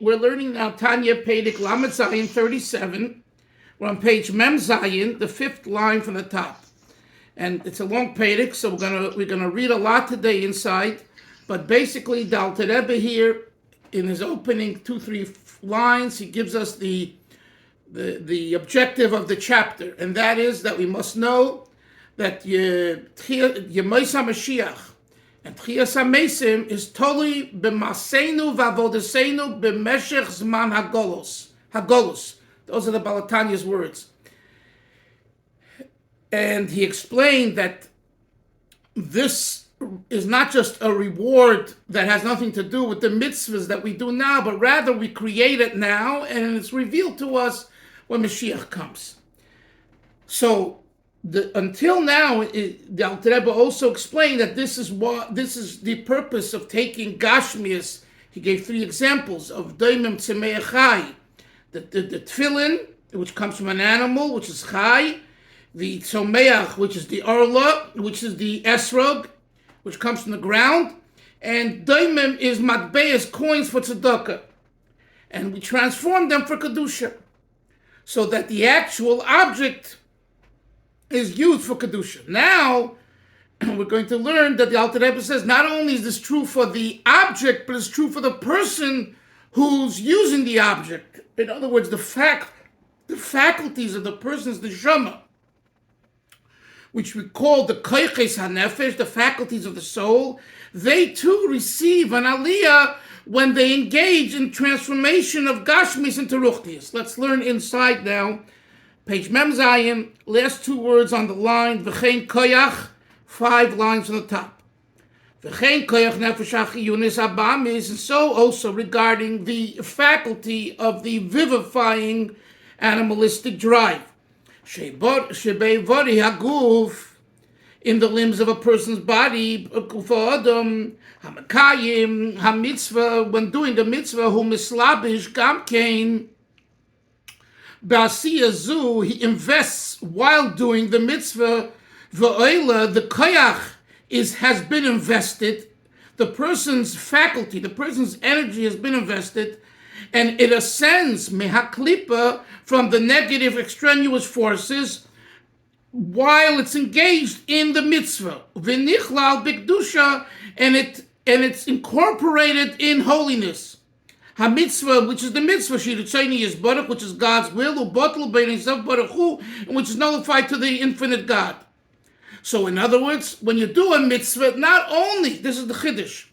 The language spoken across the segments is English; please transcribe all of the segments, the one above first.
We're learning now Tanya Pedic Lamed Zayin 37. We're on page Mem Zayin, the fifth line from the top. And it's a long Pedic, so we're gonna read a lot today inside. But basically, the Alter Rebbe here, in his opening 2-3 lines, he gives us the objective of the chapter, and that is that we must know that Yemois Mashiach and Tchias HaMesim is totally b'maseinu v'avodeseinu b'meshech zman hagolos. Hagolos. Those are the Balatanya's words. And he explained that this is not just a reward that has nothing to do with the mitzvahs that we do now, but rather we create it now, and it's revealed to us when Mashiach comes. So until now, the Alter Rebbe also explained that this is the purpose of taking Gashmias. He gave 3 examples of Doimim Tzemei Chai, the tefillin, which comes from an animal, which is Chai, the Tzomeach, which is the Orla, which is the Esrog, which comes from the ground, and Doimim is Matbeas, coins for Tzedakah. And we transform them for Kedusha, so that the actual object is used for Kedusha. Now, we're going to learn that the Alter Rebbe says not only is this true for the object, but it's true for the person who's using the object. In other words, the faculties of the person's neshama, which we call the koiches hanefesh, the faculties of the soul, they too receive an aliyah when they engage in transformation of gashmis into ruchnius. Let's learn inside now. Page Mem Zayin, last 2 words on the line, V'chein koyach, 5 lines from the top. V'chein koyach nefesh hachiyunis habamis, and so also regarding the faculty of the vivifying animalistic drive. Shebei vori haguf, in the limbs of a person's body, kufa adam, hamakayim, hamitzvah, when doing the mitzvah, hu mislabish gamkein, Ba'asiyah zu, he invests while doing the mitzvah. V'oila, the koyach has been invested. The person's faculty, the person's energy has been invested, and it ascends mehaklipa from the negative extraneous forces while it's engaged in the mitzvah. V'nichlal b'kedusha, and it's incorporated in holiness. HaMitzvah, which is the mitzvah, Shiritzayni is Baruch, which is God's will, U'botl bein himself Baruch Hu, and which is nullified to the infinite God. So in other words, when you do a mitzvah, not only, this is the Chiddush,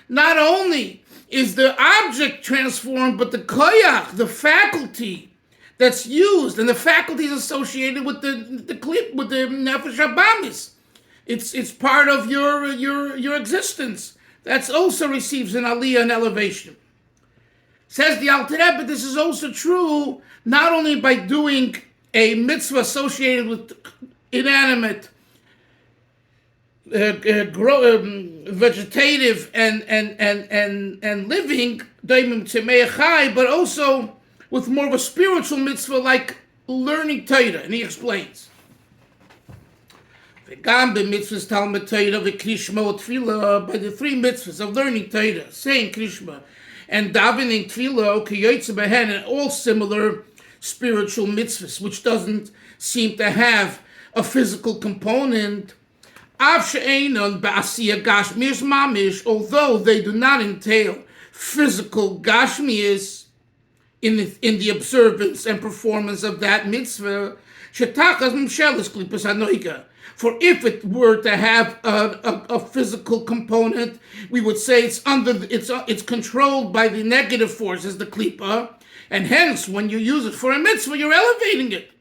not only is the object transformed, but the koyach, the faculty that's used, and the faculties associated with the clip, with the nefesh habamis. It's part of your existence. That also receives an aliyah and elevation. Says the Alter Rebbe, this is also true not only by doing a mitzvah associated with inanimate, vegetative and living, but also with more of a spiritual mitzvah like learning Torah. And he explains. By the 3 mitzvahs of learning Torah, saying Krishma, and davening tefillah, kiyotze behen, and all similar spiritual mitzvahs, which doesn't seem to have a physical component. Av she'einon ba'asiyah gashmias mamish, although they do not entail physical gashmias in the observance and performance of that mitzvah, shetachas mimshelis klipas hanoiga. For if it were to have a physical component, we would say it's controlled by the negative forces, the klipa, and hence when you use it for a mitzvah, you're elevating it.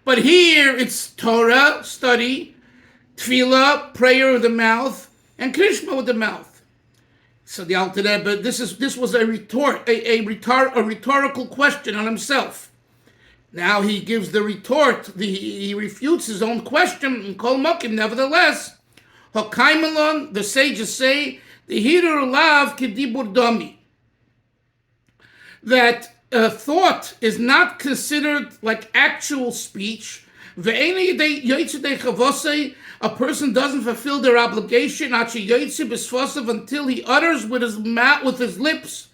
But here it's Torah, study, tefillah, prayer with the mouth, and krishma with the mouth. So the Alter Rebbe, this was a rhetorical question on himself. Now he gives the retort. He refutes his own question in Kol Mokim. Nevertheless, Hakaimelon, the sages say, the Hirur Lav Kedibur Domi, that thought is not considered like actual speech. A person doesn't fulfill their obligation until he utters with his mouth, with his lips.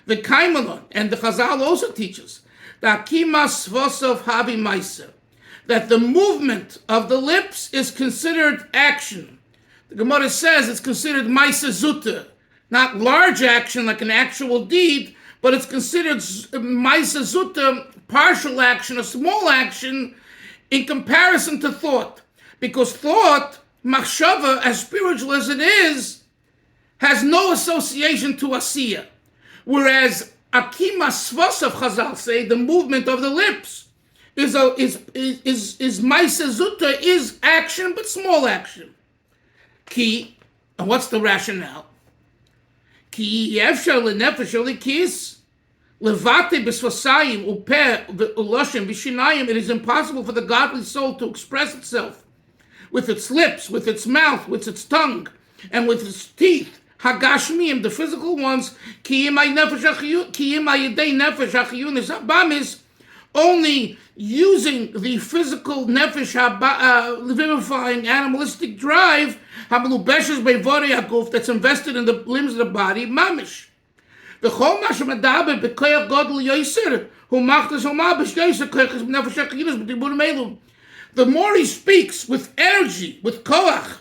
The Kaimalon and the Chazal also teaches that Kimas Svosov Havi Meiser, that the movement of the lips is considered action. The Gemara says it's considered Meiser Zutta, not large action like an actual deed, but it's considered Meiser Zutta, partial action, a small action in comparison to thought. Because thought, machshava, as spiritual as it is, has no association to asiya. Whereas akima svos of Chazal say the movement of the lips is ma'aseh zutta, is action but small action. Ki, and what's the rationale? Ki yefshar lenefesh olikis levate b'svasayim upeh v'uloshem v'shinayim. It is impossible for the godly soul to express itself with its lips, with its mouth, with its tongue, and with its teeth. Hagashmiyim, the physical ones, is only using the physical nefesh, vivifying animalistic drive, that's invested in the limbs of the body, mamish. The more he speaks with energy, with koach,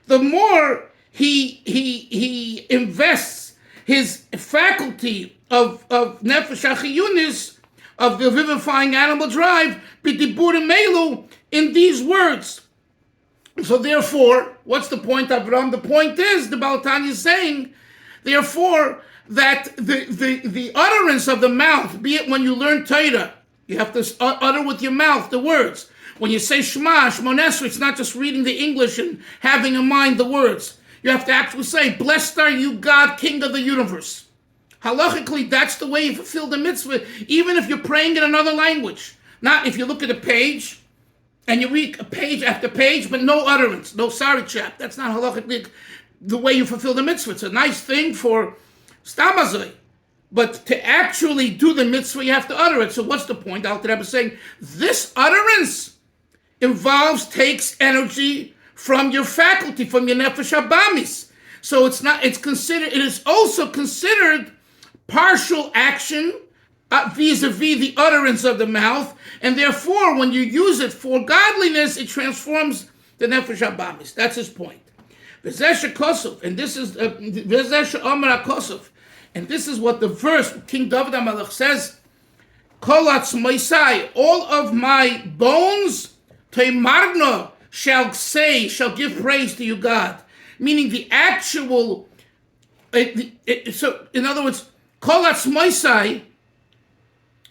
the more he invests his faculty of nefesh achiyunis, of the vivifying animal drive, b'diburim melu, in these words. So therefore, what's the point, Avram? The point is, the Baal Tanya is saying, therefore, that the utterance of the mouth, be it when you learn Torah, you have to utter with your mouth the words. When you say Shema, Shmonesra, it's not just reading the English and having in mind the words. You have to actually say, blessed are you, God, King of the universe. Halachically, that's the way you fulfill the mitzvah, even if you're praying in another language. Not if you look at a page and you read a page after page, but no utterance, no sorry chap. That's not halachically the way you fulfill the mitzvah. It's a nice thing for stamazoi. But to actually do the mitzvah, you have to utter it. So what's the point? Alter Rebbe is saying, this utterance takes energy from your faculty, from your nefesh habamis. So it is also considered partial action vis-a-vis the utterance of the mouth, and therefore, when you use it for godliness, it transforms the nefesh habamis. That's his point. V'zeh kosov, and this is v'zeh omer kosov, and this is what the verse King David HaMelech says: Kol atzmoisai, all of my bones, teimarno, shall give praise to you, God. Meaning the actual, so in other words, kol atzmoisai,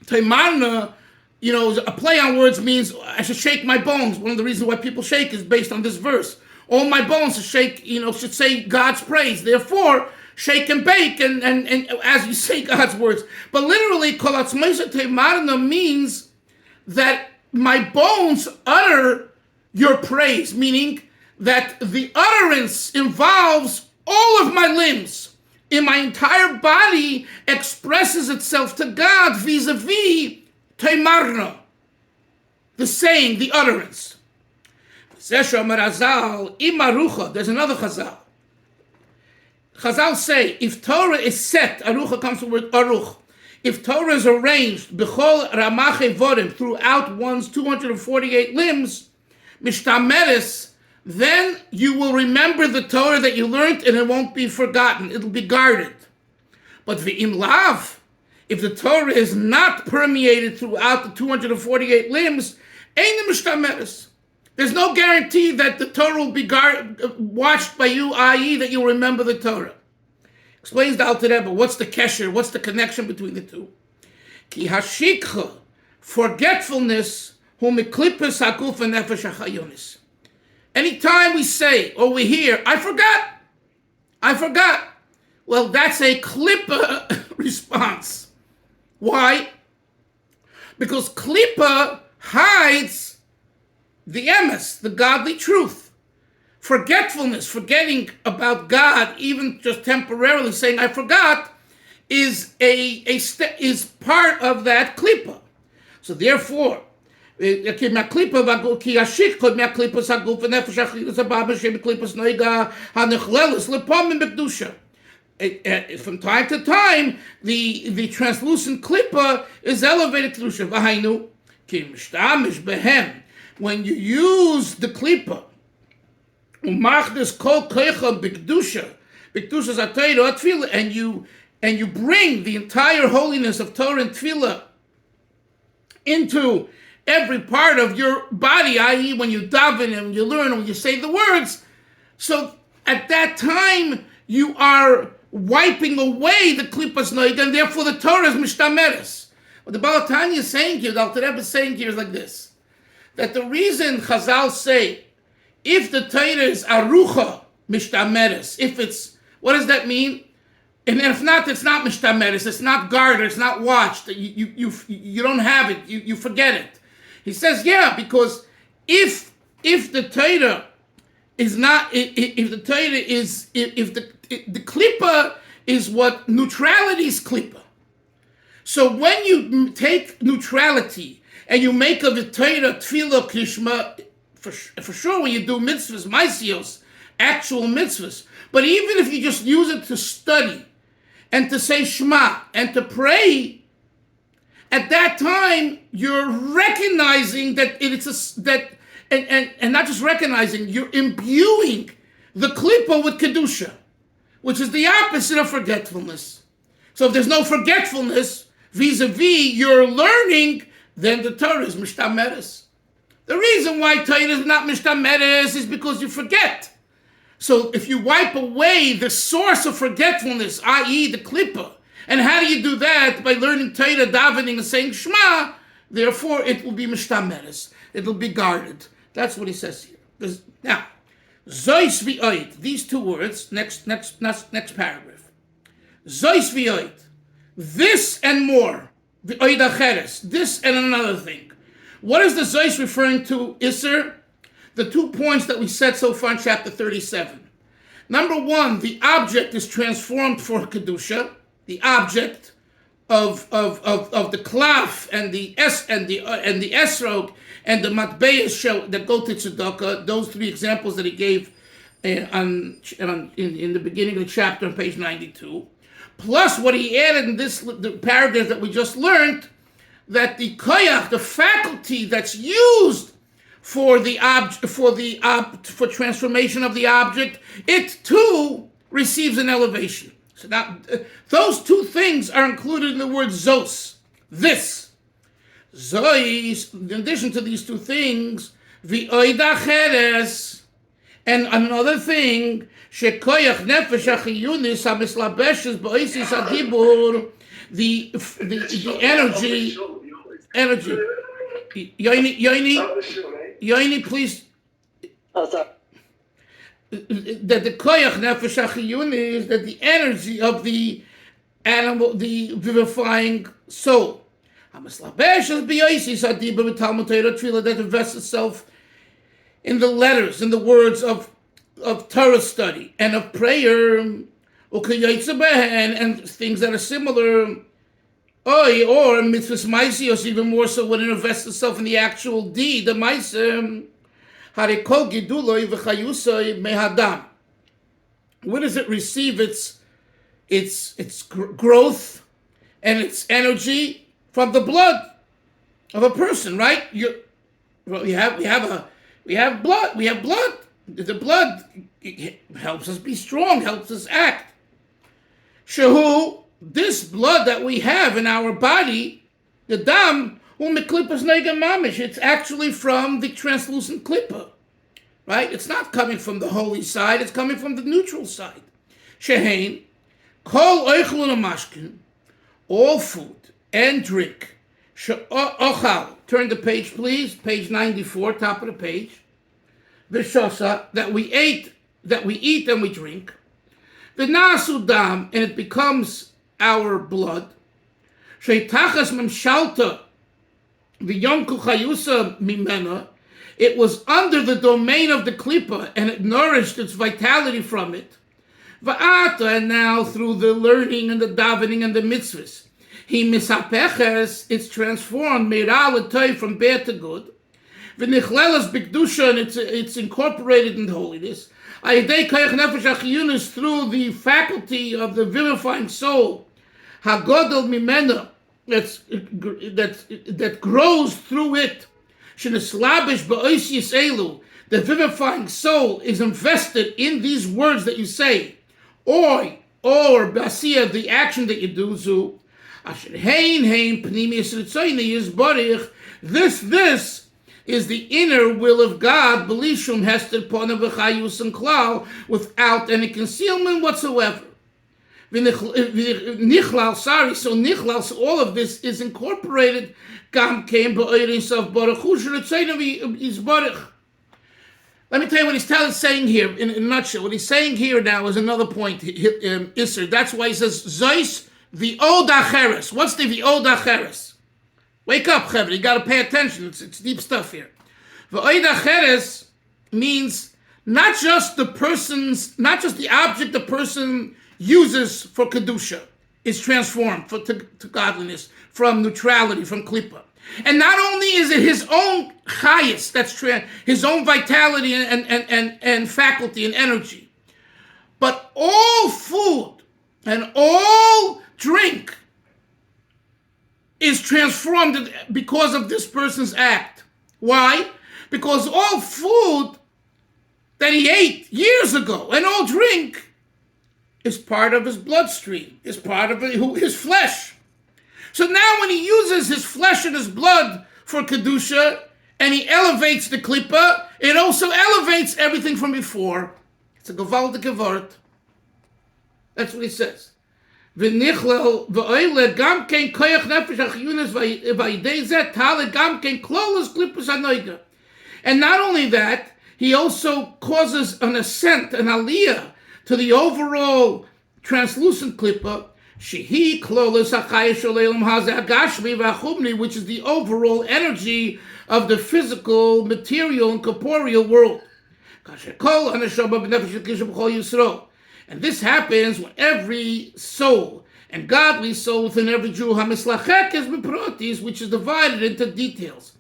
teimarno, a play on words means I should shake my bones. One of the reasons why people shake is based on this verse. All my bones should say God's praise. Therefore, shake and bake, and as you say God's words. But literally, kol atzmoisai teimarno means that my bones utter your praise, meaning that the utterance involves all of my limbs. In my entire body expresses itself to God vis-a-vis teimarno, the saying, the utterance. There's another Chazal. Chazal say, if Torah is set, arucha comes from the word aruch, if Torah is arranged, b'chol ramache vorim, throughout one's 248 limbs, mishtameres, then you will remember the Torah that you learned and it won't be forgotten. It'll be guarded. But v'im lav, if the Torah is not permeated throughout the 248 limbs, ein mishtameres. There's no guarantee that the Torah will be watched by you, i.e. that you'll remember the Torah. Explains the Alter Rebbe, what's the kesher, what's the connection between the two? Ki hashikha, forgetfulness, hu miklippus haguf and nefesh hachayonis. Anytime we say or we hear, I forgot. Well, that's a klippa response. Why? Because klippa hides the emes, the godly truth. Forgetfulness, forgetting about God, even just temporarily saying I forgot, is is part of that klippa. So therefore, from time to time, the translucent klippa is elevated to kedusha. V'hainu ki mishtamish behem, when you use the klippa, umachdes kol koicha b'kedusha, b'kedusha zatayro atfila, and you bring the entire holiness of Torah and tefillah into every part of your body, i.e., when you daven and you learn and you say the words. So at that time, you are wiping away the klippas noig, and therefore the Torah is mishtameres. What the Baal Tanya is saying here, the Alter Rebbe is saying here is like this, that the reason Chazal say, if the Torah is arucha mishtameres, if it's, what does that mean? And if not, it's not mishtameres, it's not guarded, it's not watched, you don't have it, you forget it. He says, yeah, because if the Torah is not, if the Torah is, if the klippa is what neutrality is klippa. So when you take neutrality and you make of the Torah tefillah kishma, for sure when you do mitzvahs, maisios, actual mitzvahs, but even if you just use it to study and to say Shema and to pray, at that time you're recognizing that it's and not just recognizing, you're imbuing the klippa with kedusha, which is the opposite of forgetfulness. So if there's no forgetfulness vis-a-vis your learning, then the Torah is mishtameres. The reason why Torah is not mishtameres is because you forget. So if you wipe away the source of forgetfulness, i.e. the klippa, and how do you do that? By learning Torah, davening, and saying Shema, therefore it will be mishtameres. It will be guarded. That's what he says here. Now, Zois v'oid, these two words, next paragraph. Zois v'oid, this and more, v'oid acheres, this and another thing. What is the Zois referring to, Isser? The 2 points that we said so far in chapter 37. Number one, the object is transformed for Kedusha, the object of the klaf and the esrog and the matbeis that go to tzedakah, those three examples that he gave in the beginning of the chapter on page 92, plus what he added in the paragraph that we just learned, that the koyach, the faculty that's used for transformation of the object, it too receives an elevation. So now, those two things are included in the word zos, this. Zois, in addition to these two things, v'oid acheres, and another thing, shekoyach nefesh achiyunis hamislabeshes ba'osis hadibur, the energy. Yoini, please. That the koyach nefesh achiyunis is that the energy of the animal, the vivifying soul, that invests itself in the letters, in the words of Torah study and of prayer, and things that are similar, or mitzvahs maisios, even more so when it invests itself in the actual deed, the maisem. Where does it receive its growth and its energy? From the blood of a person, right? We have blood. The blood helps us be strong, helps us act. Shehu, this blood that we have in our body, the dam, it's actually from the translucent klippa, right? It's not coming from the holy side, it's coming from the neutral side. Shehein, kol oichlun amashkin, all food and drink. Ochal, turn the page please, page 94, top of the page. V'shosa, that we eat and we drink. V'nasu dam, and it becomes our blood. Sheitachas memshalta, v'yonku chayusa mimena, it was under the domain of the klippa, and it nourished its vitality from it. Va'ata, and now through the learning and the davening and the mitzvahs, he misapeches, it's transformed, meira l'toy, from bad to good. V'nichlelas b'kedusha, and it's incorporated in holiness. Ayidei koyach nefesh hachiyunis, through the faculty of the vivifying soul, hagodol mimena, that grows through it. Shenislabish ba'os yiselu, the vivifying soul is invested in these words that you say, or basiya, the action that you do. Zu asher hein pnimius ritzoyni yizborich. This is the inner will of God, belishum hesed pona v'chayus and klal, without any concealment whatsoever. Nichlal, so all of this is incorporated. Gam came ba'oiris of baruch hu sheritzayna yizborich. Let me tell you what he's saying here in a nutshell. What he's saying here now is another point, Isser. That's why he says, Zois v'od acheres. What's the v'od acheres? Wake up, Chevra. You got to pay attention. It's deep stuff here. V'od acheres means not just the object the person uses for Kedusha is transformed to godliness, from neutrality, from Klippa. And not only is it his own chayas, his own vitality and faculty and energy, but all food and all drink is transformed because of this person's act. Why? Because all food that he ate years ago and all drink is part of his bloodstream, is part of his flesh. So now when he uses his flesh and his blood for Kedusha, and he elevates the Klippa, it also elevates everything from before. It's a gewaltige Wort. That's what he says. V'nichlel v'oyle gam kein koyach nefesh hachiyunas v'yidei zeh tale gam kein klolos klippas hanoiga. And not only that, he also causes an ascent, an aliyah, to the overall translucent Klippa, Shehi klolos hachayis sholelim hazeh hagashmi v'achumni, which is the overall energy of the physical, material, and corporeal world. And this happens when every soul and godly soul within every Jew, which is divided into details.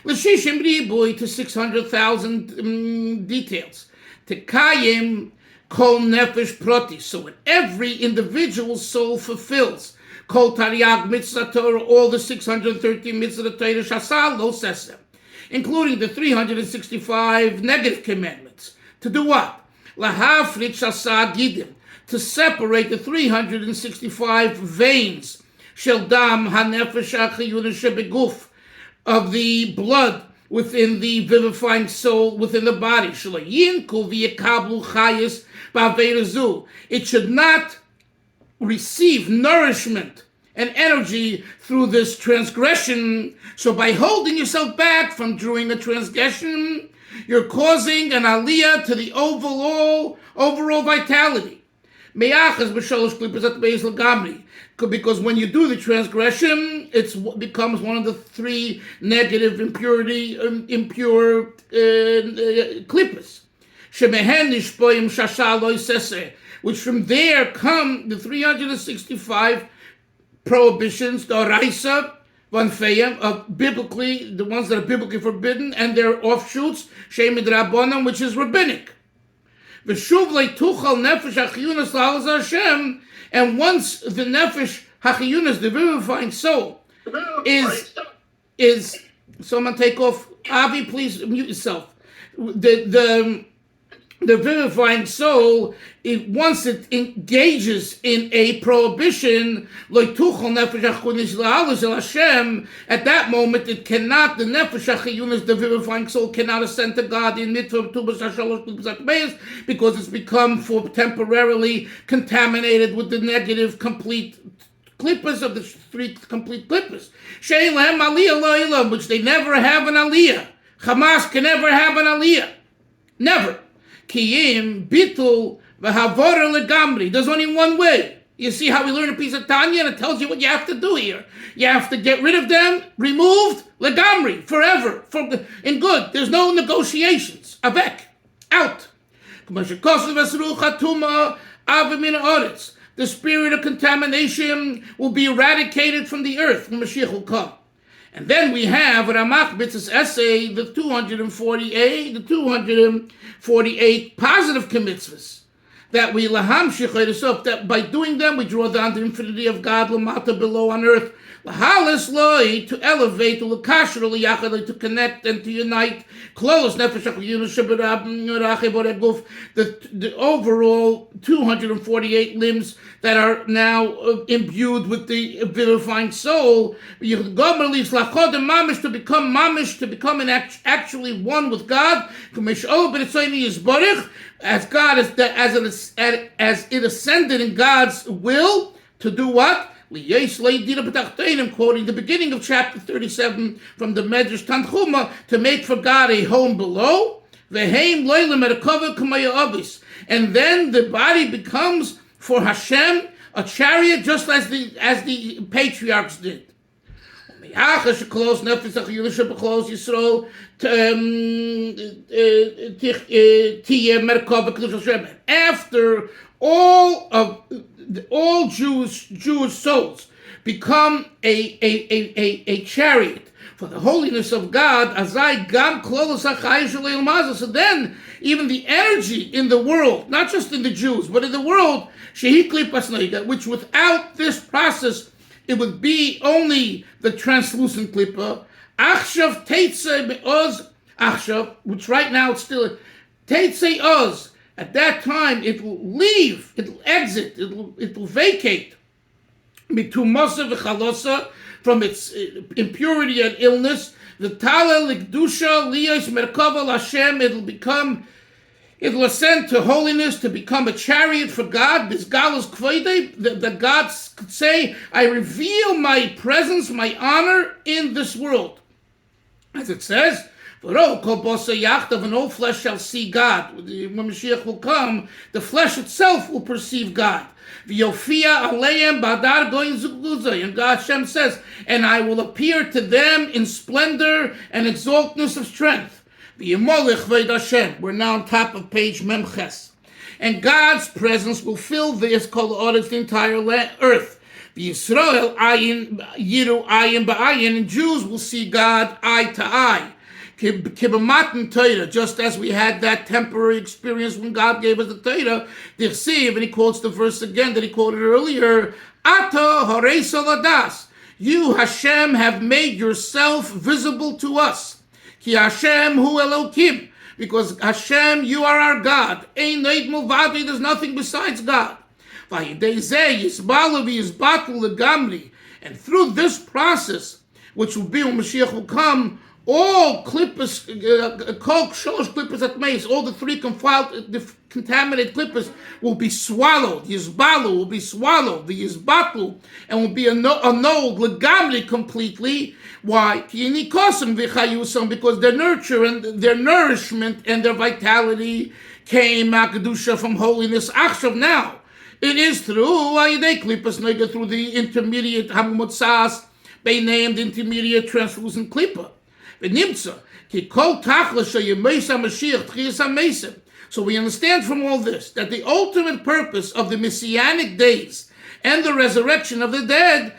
To 600,000 details. Tekayim kol nefesh proti. So when every individual soul fulfills kol tariag mitzvah Torah, all the 613 mitzvah Torah shasal lo sesem, including the 365 negative commandments. To do what? Lahafrit shasa gidim, to separate the 365 veins shel dam hanefesh hachiyunas shebeguf, of the blood within the vivifying soul within the body. It should not receive nourishment and energy through this transgression. So by holding yourself back from doing the transgression, you're causing an aliyah to the overall vitality. Because when you do the transgression, it becomes one of the three negative impure klippas. Which from there come the 365 prohibitions, the oraisa, of biblically, the ones that are biblically forbidden, and their offshoots, shemid rabbanon, which is rabbinic. And once the nefesh hachiyunas, the vivifying soul, is someone take off, Avi, please mute yourself. The vivifying soul, once it engages in a prohibition, at that moment it cannot, the nefesh hachiyunas, the vivifying soul, cannot ascend to God in mitzvah because it's become temporarily contaminated with the negative complete klippas of the three complete klippas. Which they never have an aliyah. Hamas can never have an aliyah. Never. Kiyim, bitul, v'havora legamri. There's only one way. You see how we learn a piece of Tanya, and it tells you what you have to do here. You have to get rid of them, removed, legamri, forever, in good. There's no negotiations. Avek, out. The spirit of contamination will be eradicated from the earth when Mashiach will come. And then we have Ramach Bitz's essay, the 248 positive mitzvahs that we laham shechayresov, that by doing them we draw down the infinity of God lamata below on earth. Lahalis loy, to elevate, to lakasher, liyachad, to connect and to unite. Klolos nefesh the overall 248 limbs that are now imbued with the vivifying soul. Gomer leaves lachodem mamish, to become mamish, to become actually one with God. As God as it ascended in God's will to do what? Quoting the beginning of chapter 37 from the Medrash Tanchuma, to make for God a home below. And then the body becomes for Hashem a chariot, just as the patriarchs did. After all Jewish souls become a chariot for the holiness of God, so then even the energy in the world, not just in the Jews, but in the world, which without this process, it would be only the translucent klippa, which right now it's still Teitzei Oz. At that time, it will leave, it will exit, it will vacate mitumasa v'chalosa, from its impurity and illness. The tala likdusha liyos merkava Hashem. It'll ascend to holiness, to become a chariot for God. This galus kvoide, the gods could say, I reveal my presence, my honor in this world. As it says, and all flesh shall see God. When Mashiach will come, the flesh itself will perceive God. And God Hashem says, and I will appear to them in splendor and exaltness of strength. We're now on top of page Memches. And God's presence will fill the entire earth. Yisrael ayin yiru ayin ba'ayin, and Jews will see God eye to eye. Just as we had that temporary experience when God gave us the Torah, and he quotes the verse again that he quoted earlier, Ata harei soladas, you Hashem have made yourself visible to us. Ki Hashem hu Elokim, because Hashem, you are our God. Ein neid mulvadi, there's nothing besides God. And through this process, which will be when Mashiach will come, all klippas, all the three contaminated klippas will be swallowed. Yizbalu will be swallowed. The yizbatlu, and will be annulled legamri completely. Why? Because their nurture and their nourishment and their vitality came akadusha from holiness. Achshav now. It is through the intermediate hamumotzas, they named intermediate translucent klippa. So we understand from all this that the ultimate purpose of the messianic days and the resurrection of the dead,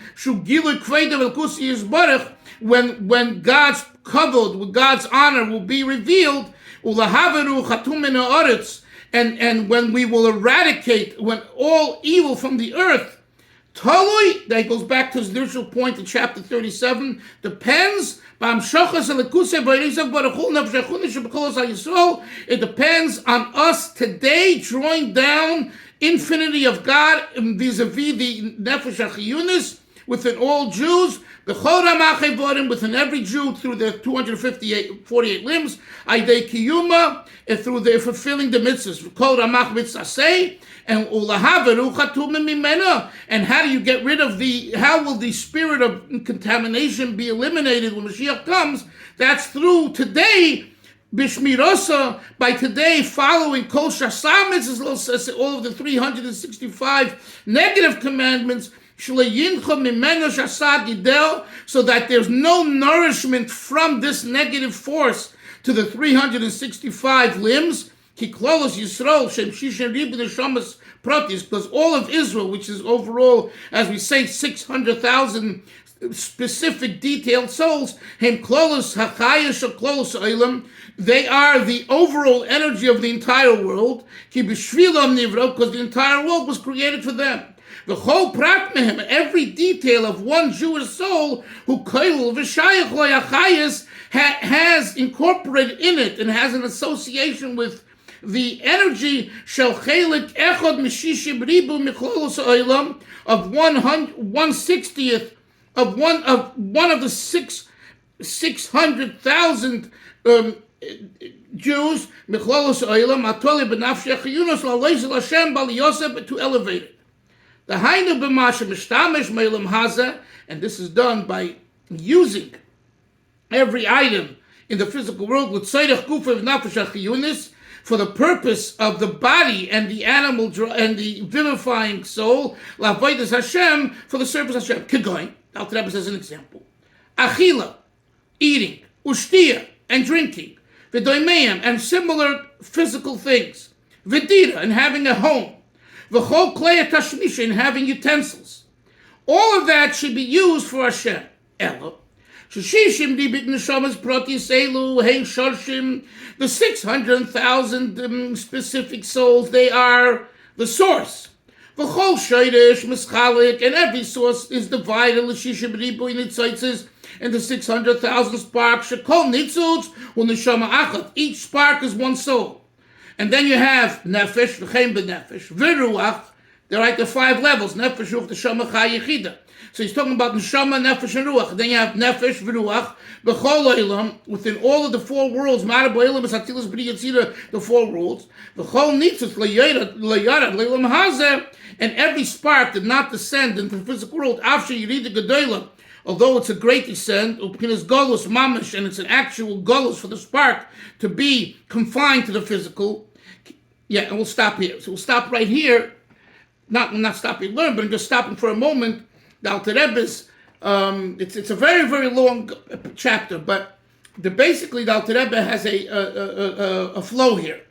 when God's covered with God's honor will be revealed, and when we will eradicate all evil from the earth, that goes back to his initial point in chapter 37, depends. It depends on us today drawing down infinity of God vis-a-vis the nefesh achiyunis within all Jews, within every Jew through their 248 limbs, aidei kiyuma, and through their fulfilling the mitzvahs. And how do you get rid of how will the spirit of contamination be eliminated when Mashiach comes? That's through today, Bishmirosa, by today following Kol Shasam, all of the 365 negative commandments, so that there's no nourishment from this negative force to the 365 limbs, because all of Israel, which is overall, as we say, 600,000 specific, detailed souls. They are the overall energy of the entire world, because the entire world was created for them. The whole prat mehem, every detail of one Jewish soul who has incorporated in it and has an association with the energy shel chelik echad mishishim ribu michlolos ha'olam of 1/60th of one of the 600,000 Jews michlolos ha'olam atoli b'nafshei chiyunos la'leizel Hashem bal Yosef, to elevate it. The hainu b'masha mishtamish me'olam haza, and this is done by using every item in the physical world with tzorech gufa v'nafesh ha'chiyunis, for the purpose of the body and the animal and the vivifying soul, l'avodas Hashem, for the service of Hashem. Kegoin, Alter Rebbe says an example: achila, eating, ushtia, and drinking, v'doimeim, and similar physical things, v'dira, and having a home, v'chol klei tashmisha, and having utensils. All of that should be used for Hashem. Elo. The 600,000 specific souls, they are the source. And every source is divided in the 600,000 sparks. Each spark is one soul. And then you have nefesh, viruach. They're like the 5 levels. Nefesh, ruach, neshama, chai, yechida. So he's talking about neshama, nefesh, and ruach. Then you have nefesh, v'ruach, b'chol olam, within all of the 4 worlds, ma'ara bo'elam, b'satilas, b'ri yitzira, the 4 worlds. B'chol nitzut, l'yarad, l'elam hazeh, and every spark did not descend into the physical world. After yirida gedolah, although it's a great descent, u'p'kinas golus mamish, and it's an actual golus for the spark to be confined to the physical. Yeah, and we'll stop here. So we'll stop right here. Not stopping learn, but I'm just stopping for a moment. The Alter Rebbe's, it's a very, very long chapter, but basically the Alter Rebbe has a flow here.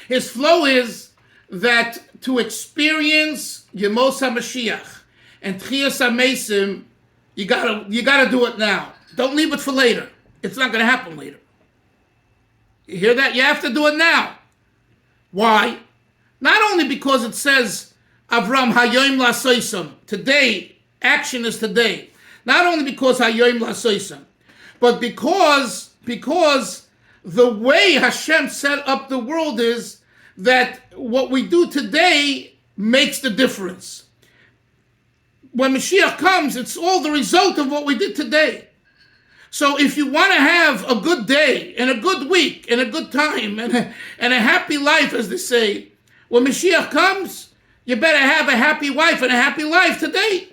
His flow is that to experience Yemos HaMashiach and Tchias HaMesim, you gotta do it now. Don't leave it for later. It's not going to happen later. You hear that? You have to do it now. Why? Not only because it says Avram Hayoim Lasoisam, today, action is today. Not only because Hayoim Lasoisam, but because the way Hashem set up the world is that what we do today makes the difference. When Mashiach comes, it's all the result of what we did today. So if you want to have a good day and a good week and a good time and a happy life, as they say, when Mashiach comes, you better have a happy wife and a happy life today.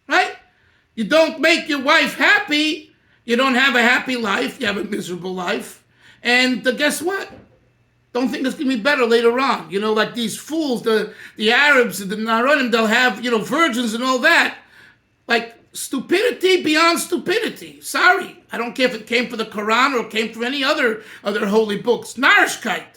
Right? You don't make your wife happy, you don't have a happy life, you have a miserable life. And guess what? Don't think it's going to be better later on. You know, like these fools, the Arabs, the Narodim, they'll have, virgins and all that. Like, stupidity beyond stupidity. Sorry. I don't care if it came from the Quran or it came from any other holy books. Narishkeit.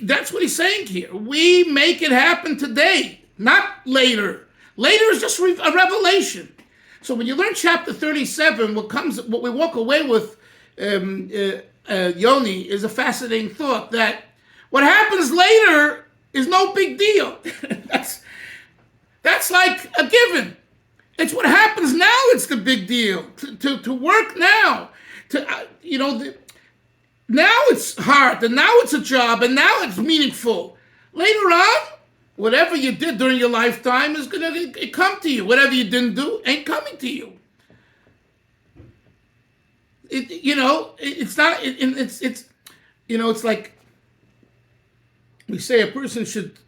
That's what he's saying here. We make it happen today, not later. Later is just a revelation. So when you learn chapter 37, what we walk away with, Yoni, is a fascinating thought that what happens later is no big deal. That's like a given. It's what happens now. It's the big deal. To work now. Now it's hard, and now it's a job, and now it's meaningful. Later on, whatever you did during your lifetime is going to come to you. Whatever you didn't do ain't coming to you. It's like we say a person should,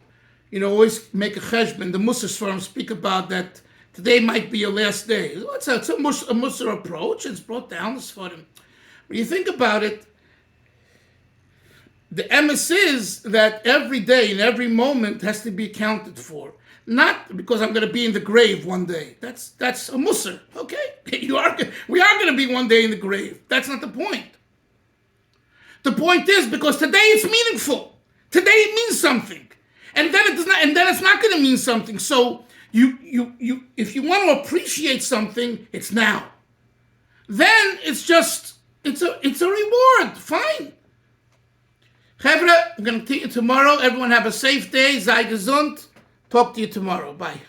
always make a cheshbon. The Musar Sfarim speak about that today might be your last day. It's a Musar approach. It's brought down the Sfarim. When you think about it, the emes is that every day and every moment has to be accounted for. Not because I'm going to be in the grave one day. That's a Musar, okay? We are going to be one day in the grave. That's not the point. The point is because today it's meaningful. Today it means something. and then it does not, and then it's not going to mean something. So if you want to appreciate something, it's now. Then it's a reward. Fine. Chevra, I'm going to take you tomorrow. Everyone have a safe day. Sei gesund. Talk to you tomorrow. Bye.